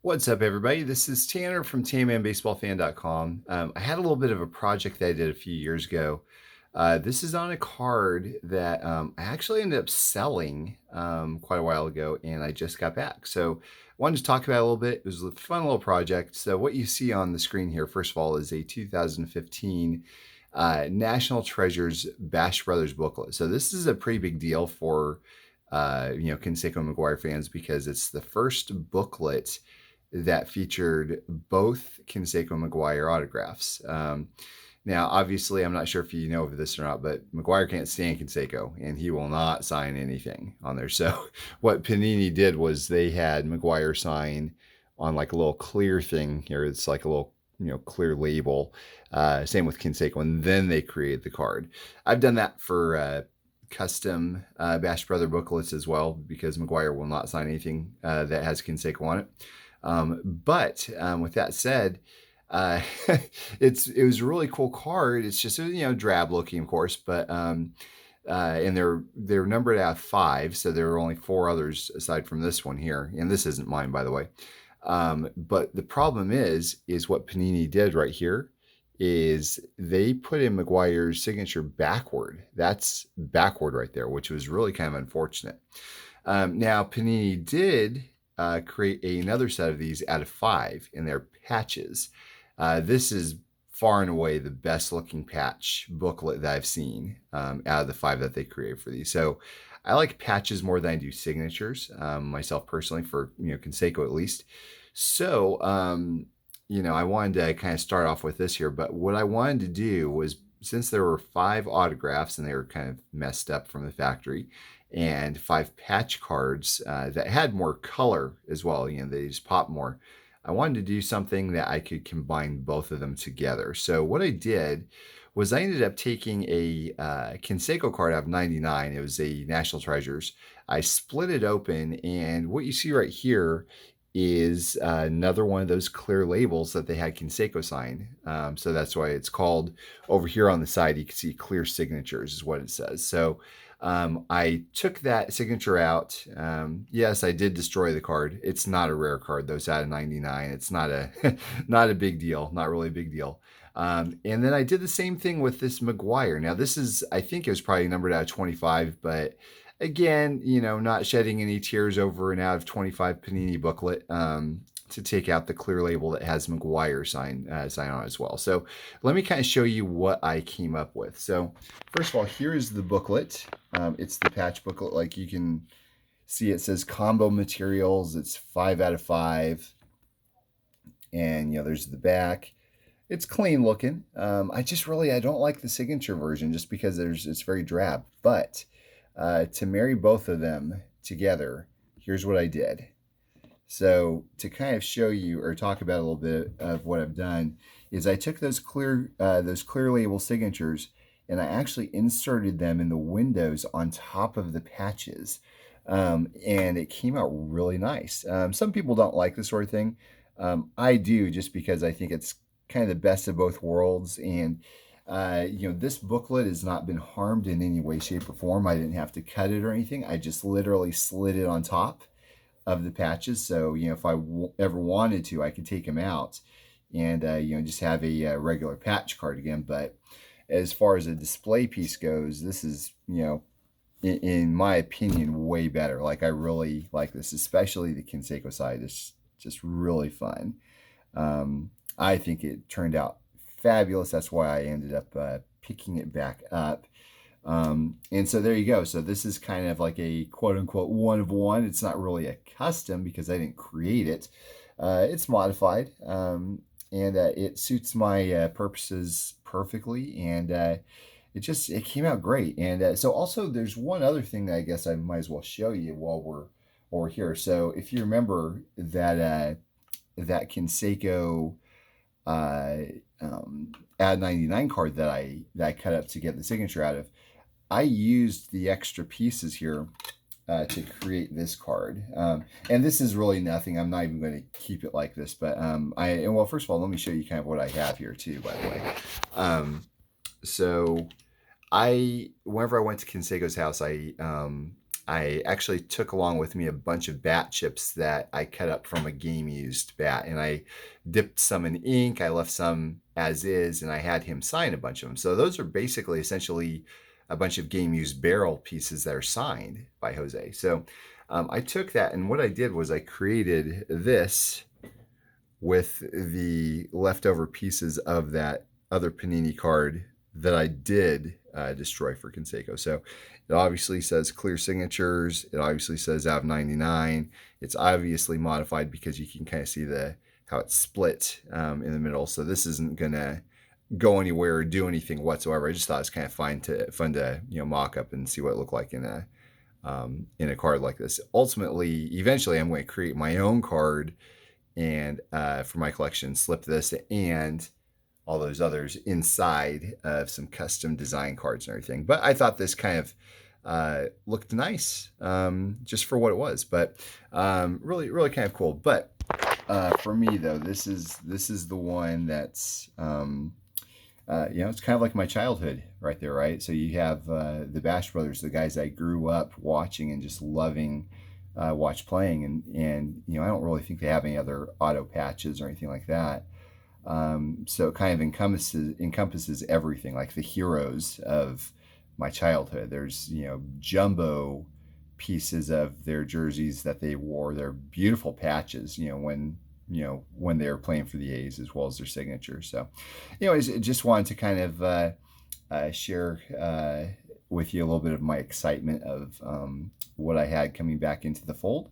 What's up, everybody? This is Tanner from TanmanBaseballFan.com. I had a little bit of a project that I did a few years ago. This is on a card that I actually ended up selling quite a while ago, and I just got back. So I wanted to talk about it a little bit. It was a fun little project. So what you see on the screen here, first of all, is a 2015 National Treasures Bash Brothers booklet. So this is a pretty big deal for Canseco McGwire fans because it's the first booklet that featured both Canseco McGwire autographs. Now, obviously, I'm not sure if you know of this or not, but McGwire can't stand Canseco, and he will not sign anything on there. So what Panini did was they had McGwire sign on like a little clear thing here. It's like a little clear label. Same with Canseco, and then they created the card. I've done that for custom Bash Brother booklets as well because McGwire will not sign anything that has Canseco on it. But with that said, it was a really cool card. It's just drab looking, of course, but and they're numbered out of 5, so there are only 4 others aside from this one here, and this isn't mine, by the way. But the problem is what Panini did right here is they put in McGwire's signature backward. That's backward right there, which was really kind of unfortunate. Now Panini did create another set of these out of 5 in their patches. This is far and away the best looking patch booklet that I've seen out of the 5 that they created for these. So I like patches more than I do signatures, myself personally, for Canseco at least. So I wanted to kind of start off with this here, but what I wanted to do was, since there were 5 autographs and they were kind of messed up from the factory, and 5 patch cards that had more color as well, they just pop more, I wanted to do something that I could combine both of them together. So what I did was I ended up taking a Canseco card out of 99. It was a National Treasures. I split it open, and what you see right here is another one of those clear labels that they had Canseco sign. So that's why it's called, over here on the side, you can see clear signatures is what it says. So I took that signature out. Yes, I did destroy the card. It's not a rare card, though. It's out of 99. It's not a not a big deal, not really a big deal. And then I did the same thing with this McGwire. Now this is, I think it was probably numbered out of 25, but again, not shedding any tears over an out of 25 Panini booklet to take out the clear label that has McGwire sign on as well. So let me kind of show you what I came up with. So first of all, here is the booklet. It's the patch booklet. Like you can see, it says combo materials. It's 5 out of 5. And, there's the back. It's clean looking. I don't like the signature version just because it's very drab. But to marry both of them together, here's what I did. So to kind of show you or talk about a little bit of what I've done is I took those clear label signatures and I actually inserted them in the windows on top of the patches. And it came out really nice. Some people don't like this sort of thing. I do, just because I think it's kind of the best of both worlds. And this booklet has not been harmed in any way, shape, or form. I didn't have to cut it or anything. I just literally slid it on top of the patches. So, if I ever wanted to, I could take them out and, just have a regular patch card again. But as far as a display piece goes, this is, in my opinion, way better. Like, I really like this, especially the Canseco side. It's just really fun. I think it turned out fabulous. That's why I ended up picking it back up. And so there you go. So this is kind of like a quote unquote one of one. It's not really a custom because I didn't create it. It's modified, and it suits my purposes perfectly. And it came out great. And so also there's one other thing that I guess I might as well show you while we're here. So if you remember that Canseco Ad 99 card that I cut up to get the signature out of, I used the extra pieces here to create this card. And this is really nothing. I'm not even going to keep it like this, but well, first of all, let me show you kind of what I have here too, by the way. So whenever I went to Canseco's house, I I actually took along with me a bunch of bat chips that I cut up from a game used bat, and I dipped some in ink. I left some as is, and I had him sign a bunch of them. So those are basically essentially a bunch of game used barrel pieces that are signed by Jose. So I took that, and what I did was I created this with the leftover pieces of that other Panini card that I did destroy for Canseco. So it obviously says clear signatures. It obviously says out of 99. It's obviously modified because you can kind of see the how it's split in the middle. So this isn't gonna go anywhere or do anything whatsoever. I just thought it's kind of fun to mock up and see what it looked like in a card like this. Ultimately, eventually, I'm going to create my own card and for my collection, slip this and all those others inside of some custom design cards and everything. But I thought this kind of looked nice just for what it was. But really, really kind of cool. But for me though, this is the one that's it's kind of like my childhood right there, right? So you have the Bash Brothers, the guys I grew up watching and just loving watch playing, and I don't really think they have any other auto patches or anything like that. So it kind of encompasses everything, like the heroes of my childhood. There's jumbo pieces of their jerseys that they wore. They're beautiful patches. When they were playing for the A's, as well as their signatures. So, anyways, just wanted to kind of share with you a little bit of my excitement of what I had coming back into the fold.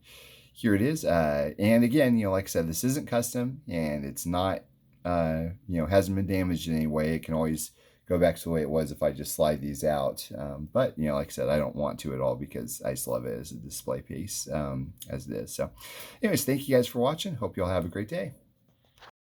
Here it is. And again, like I said, this isn't custom, and it's not, hasn't been damaged in any way. It can always go back to the way it was if I just slide these out. But, like I said, I don't want to at all because I just love it as a display piece as it is. So anyways, thank you guys for watching. Hope you all have a great day.